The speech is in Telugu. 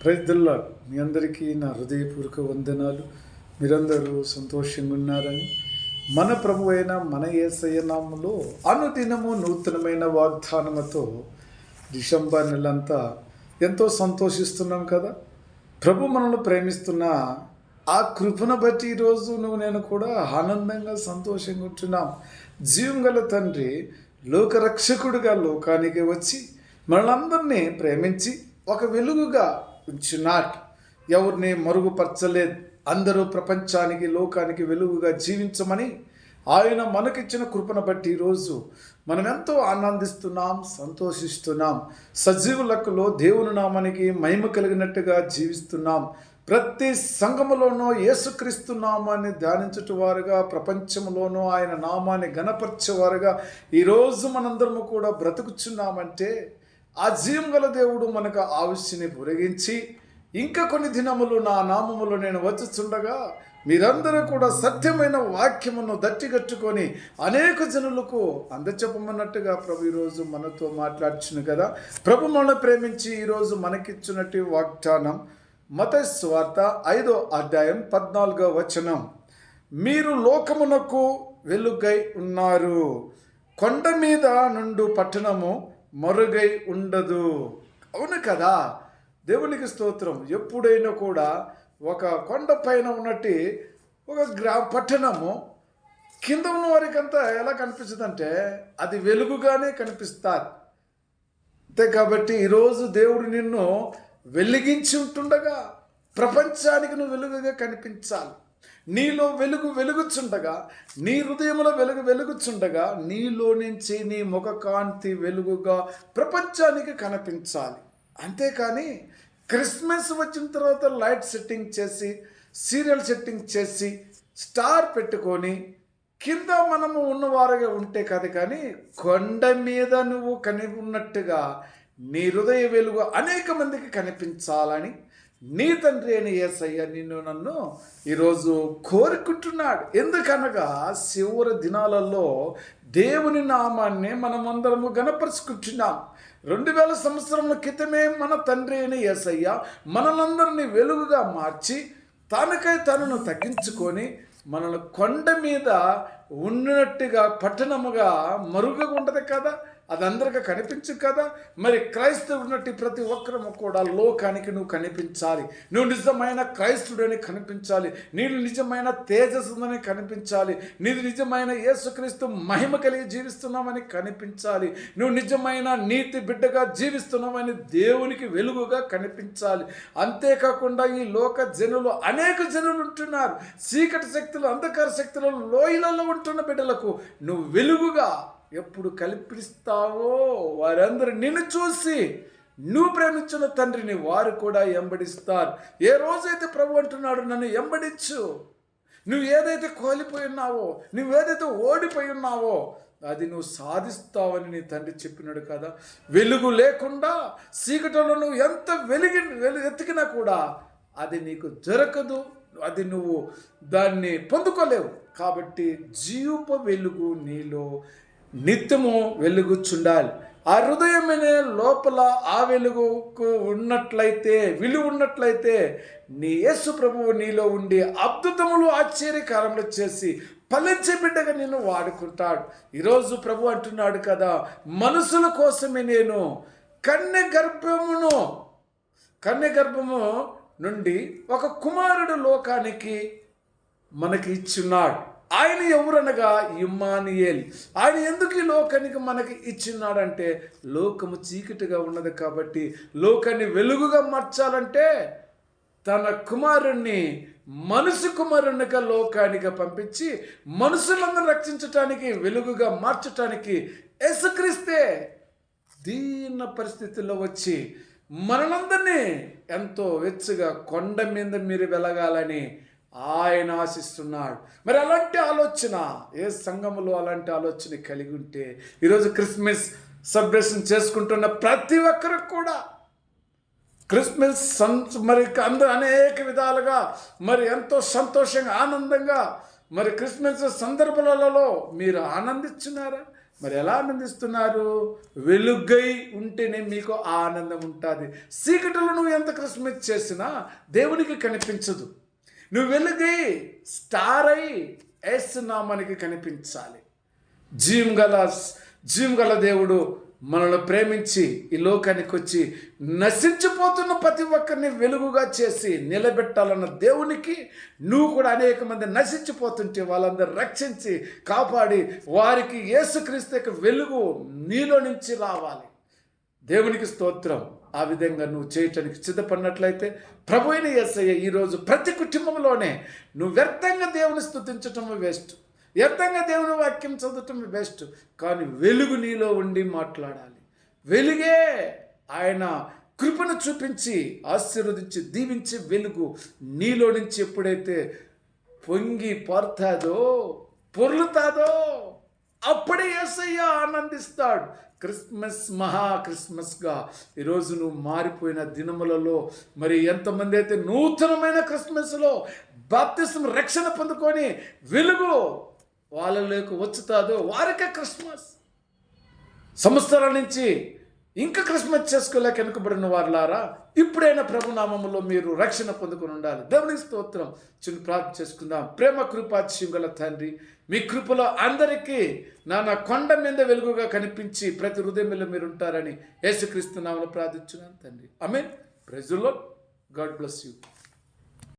Praise the lord. మీ అందరికీ నా హృదయపూర్వక వందనాలు. మీరందరూ సంతోషంగా ఉన్నారని మన ప్రభు అయిన మన యేసయ్య నామములో అనుదినము నూతనమైన వాగ్దానముతో డిసెంబర్ నెలంతా ఎంతో సంతోషిస్తున్నాం కదా. ప్రభు మనల్ని ప్రేమిస్తున్న ఆ కృపను బట్టి ఈరోజు నేను కూడా ఆనందంగా సంతోషంగా ఉంటున్నాం. జీవం గల తండ్రి లోకరక్షకుడిగా లోకానికి వచ్చి మనలందరినీ ప్రేమించి ఒక వెలుగుగా ఉంచున్నాడు. ఎవరిని మరుగుపరచలేదు. అందరూ ప్రపంచానికి లోకానికి వెలుగుగా జీవించమని ఆయన మనకిచ్చిన కృపను బట్టి ఈరోజు మనం ఎంతో ఆనందిస్తున్నాం, సంతోషిస్తున్నాం. సజీవ లెక్కలో దేవుని నామానికి మహిమ కలిగినట్టుగా జీవిస్తున్నాం. ప్రతి సంఘములోనూ యేసుక్రీస్తు నామాన్ని ధ్యానించుట వారుగా, ప్రపంచంలోనూ ఆయన నామాన్ని గణపరిచేవారుగా ఈరోజు మనందరము కూడా బ్రతుకుచున్నామంటే ఆ జీవం గల దేవుడు మనకు ఆయుష్ని పొరిగించి ఇంకా కొన్ని దినములు నా నామములో నేను వచ్చుచుండగా మీరందరూ కూడా సత్యమైన వాక్యమును దట్టిగట్టుకొని అనేక జనులకు అందచెప్పమన్నట్టుగా ప్రభు ఈరోజు మనతో మాట్లాడుచును కదా. ప్రభు మనల్ని ప్రేమించి ఈరోజు మనకిచ్చినట్టు వాగ్దానం మత్తయి సువార్త 5వ అధ్యాయం 14వ వచనం. మీరు లోకమునకు వెలుగై ఉన్నారు, కొండ మీద నుండు పట్టణము మరుగై ఉండదు. అవును కదా, దేవునికి స్తోత్రం. ఎప్పుడైనా కూడా ఒక కొండ పైన ఉన్నట్టు ఒక పట్టణము కింద ఉన్న వారికంతా ఎలా కనిపిస్తుందంటే అది వెలుగుగానే కనిపిస్తారు. అంతే కాబట్టి ఈరోజు దేవుడు నిన్ను వెలిగించి ఉంటుండగా ప్రపంచానికి నువ్వు వెలుగుగా కనిపించాలి. నీలో వెలుగు వెలుగుచుండగా, నీ హృదయంలో వెలుగు వెలుగుచుండగా నీలో నుంచి నీ ముఖ కాంతి వెలుగుగా ప్రపంచానికి కనిపించాలి. అంతేకాని క్రిస్మస్ వచ్చిన తర్వాత లైట్ సెట్టింగ్ చేసి, సీరియల్ సెట్టింగ్ చేసి, స్టార్ పెట్టుకొని కింద మనము ఉన్నవారుగా ఉంటే కాదు. కానీ కొండ మీద నువ్వు ఉన్నట్టుగా నీ హృదయ వెలుగు అనేక మందికి కనిపించాలని నీ తండ్రి అయిన యేసయ్య నిన్ను నన్ను ఈరోజు కోరుకుంటున్నాడు. ఎందుకనగా చివరి దినాలలో దేవుని నామాన్ని మనమందరము గణపరుచుకుంటున్నాం. 2000 సంవత్సరముల క్రితమే మన తండ్రి అయిన యేసయ్య మనలందరినీ వెలుగుగా మార్చి తనకై తనను తగ్గించుకొని మనల్ని కొండ మీద ఉన్నట్టుగా పట్టణముగా మరుగుగా ఉండదు కదా, అది అందరికీ కనిపించు కదా. మరి క్రైస్తవుడు ఉన్నట్టు ప్రతి ఒక్కరము కూడా లోకానికి నువ్వు కనిపించాలి. నువ్వు నిజమైన క్రైస్తవుడని కనిపించాలి. నీవు నిజమైన తేజస్సుని కనిపించాలి. నీది నిజమైన యేసుక్రీస్తు మహిమ కలిగి జీవిస్తున్నామని కనిపించాలి. నువ్వు నిజమైన నీతి బిడ్డగా జీవిస్తున్నామని దేవునికి వెలుగుగా కనిపించాలి. అంతేకాకుండా ఈ లోక జనులు అనేక జనులు ఉంటున్నారు. చీకటి శక్తులు, అంధకార శక్తులు, లోయలలో ఉంటున్న బిడ్డలకు నువ్వు వెలుగుగా ఎప్పుడు కల్పిస్తావో వారందరూ నిన్ను చూసి నువ్వు ప్రేమించిన తండ్రిని వారు కూడా ఎంబడిస్తారు. ఏ రోజైతే ప్రభు అంటున్నాడు నన్ను ఎంబడించు, నువ్వు ఏదైతే కోల్పోయి ఉన్నావో, నువ్వేదైతే ఓడిపోయి ఉన్నావో అది నువ్వు సాధిస్తావని నీ తండ్రి చెప్పినాడు కదా. వెలుగు లేకుండా చీకటిలో నువ్వు ఎంత ఎతికినా కూడా అది నీకు దొరకదు, అది నువ్వు దాన్ని పొందుకోలేవు. కాబట్టి జీవప వెలుగు నీలో నిత్యము వెలుగుచుండాలి. ఆ హృదయమనే లోపల ఆ వెలుగుకు ఉన్నట్లయితే, విలువ ఉన్నట్లయితే నీ యేసు ప్రభువు నీలో ఉండి అద్భుతములు ఆశ్చర్యకారములు చేసి ఫలించే బిడ్డగా నిన్ను వాడుకుంటాడు. ఈరోజు ప్రభు అంటున్నాడు కదా, మనుషుల కోసమే నేను కన్య గర్భము నుండి ఒక కుమారుడు లోకానికి మనకి ఇచ్చున్నాడు. ఆయన ఎవరనగా ఇమ్మానుయేల్. ఆయన ఎందుకు ఈ లోకానికి మనకి ఇచ్చిన్నాడంటే లోకము చీకటిగా ఉన్నది కాబట్టి లోకాన్ని వెలుగుగా మార్చాలంటే తన కుమారుణ్ణి మనుషు కుమారునిగా లోకానికి పంపించి మనుషులందరూ రక్షించటానికి, వెలుగుగా మార్చటానికి యేసుక్రీస్తే దీన పరిస్థితుల్లో వచ్చి మనలందరినీ ఎంతో వెచ్చగా కొండ మీద మీరు వెలగాలని ఆయన ఆశిస్తున్నాడు. మరి అలాంటి ఆలోచన ఏ సంఘములో అలాంటి ఆలోచన కలిగి ఉంటే ఈరోజు క్రిస్మస్ సెలబ్రేషన్ చేసుకుంటున్న ప్రతి ఒక్కరికి కూడా క్రిస్మస్ మరి అందరూ అనేక విధాలుగా మరి ఎంతో సంతోషంగా ఆనందంగా మరి క్రిస్మస్ సందర్భాలలో మీరు ఆనందిస్తున్నారా? మరి ఎలా ఆనందిస్తున్నారు? వెలుగై ఉంటేనే మీకు ఆ ఆనందం ఉంటుంది. చీకటిలో నువ్వు ఎంత క్రిస్మస్ చేసినా దేవునికి కనిపించదు. నువ్వు వెలుగై స్టార్ అయి యేసు నామానికి కనిపించాలి. జీవం గల దేవుడు మనల్ని ప్రేమించి ఈ లోకానికి వచ్చి నశించిపోతున్న ప్రతి ఒక్కరిని వెలుగుగా చేసి నిలబెట్టాలన్న దేవునికి నువ్వు కూడా అనేక మంది నశించిపోతుంటే వాళ్ళందరూ రక్షించి కాపాడి వారికి యేసుక్రీస్తు యొక్క వెలుగు నీలో నుంచి రావాలి. దేవునికి స్తోత్రం. ఆ విధంగా నువ్వు చేయటానికి సిద్ధపడినట్లయితే ప్రభు అయిన యేసయ్య ఈరోజు ప్రతి కుటుంబంలోనే నువ్వు వ్యర్థంగా దేవుని స్తుతించటం వేస్ట్, వ్యర్థంగా దేవుని వాక్యం చదవటం బెస్ట్, కానీ వెలుగు నీలో ఉండి మాట్లాడాలి. వెలుగే ఆయన కృపను చూపించి ఆశీర్వదించి దీవించి వెలుగు నీలో నుంచి ఎప్పుడైతే పొంగి పొర్లుతాదో అప్పుడే యేసయ్య ఆనందిస్తాడు. మహా క్రిస్మస్గా ఈరోజు నువ్వు మారిపోయిన దినములలో మరి ఎంతమంది అయితే నూతనమైన క్రిస్మస్లో బాప్తిస్మ రక్షణ పొందుకొని వెలుగు వాళ్ళలోకి వచ్చుతాదో వారికే క్రిస్మస్. సంవత్సరాల నుంచి ఇంకా క్రిస్మస్ చేసుకోలేక వెనుకబడిన వారులారా, ఇప్పుడైనా ప్రభునామములో మీరు రక్షణ పొందుకొని ఉండాలి. దేవునికి స్తోత్రం. చిన్న ప్రార్థన చేసుకుందాం. ప్రేమ కృపాతిశయం గల తండ్రి, మీ కృపలో అందరికీ నా కొండ మీద వెలుగుగా కనిపించి ప్రతి హృదయంలో మీరు ఉంటారని యేసుక్రీస్తు నామములో ప్రార్థించున్నాను తండ్రి. ఆమేన్. Praise the Lord. God bless you.